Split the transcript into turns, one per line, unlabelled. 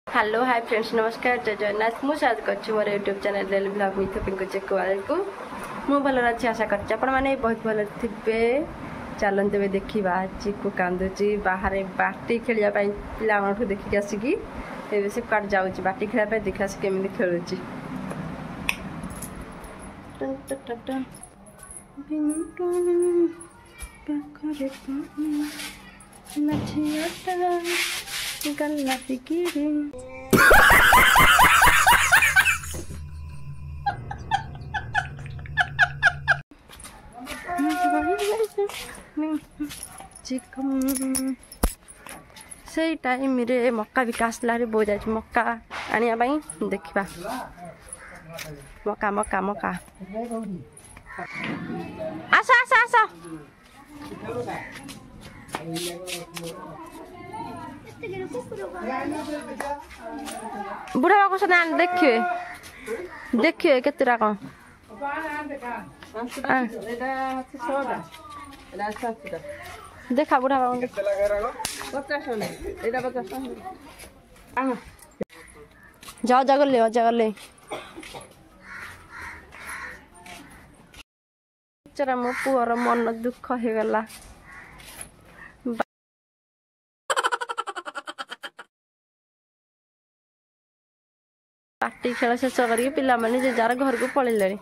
Hello hi friends नमस्कार जय जगन्नाथ मुझे स्वागत करछि मोर यूट्यूब चैनल डेली ब्लॉग मिथ पिंकु चेकवाल को मु भल अच्छी आशा करछि आपण माने बहुत भल थिबे। चलते बे देखा चिकु कांदुची बाहर बाटी खेलिया पिला ठू देखिक आसिकी से कट जाऊँगी बाटी खेला देखा से केमी खेलुची। गल्ला पिकिरी चिकन से टाइम रे मक्का विकास रे बो जाए मक्का आनिया देखा मक्का मक्का मक्का आस आस आस बुढ़ा बाबू से देखिए देखिए केतरा कौन देखा बुढ़ा बाबू जाओ जगल ले चरा मो पुअर मन दुख हो गला। पार्टी खेल शेष करके पिला माने जे जार घर को पळेलेनी।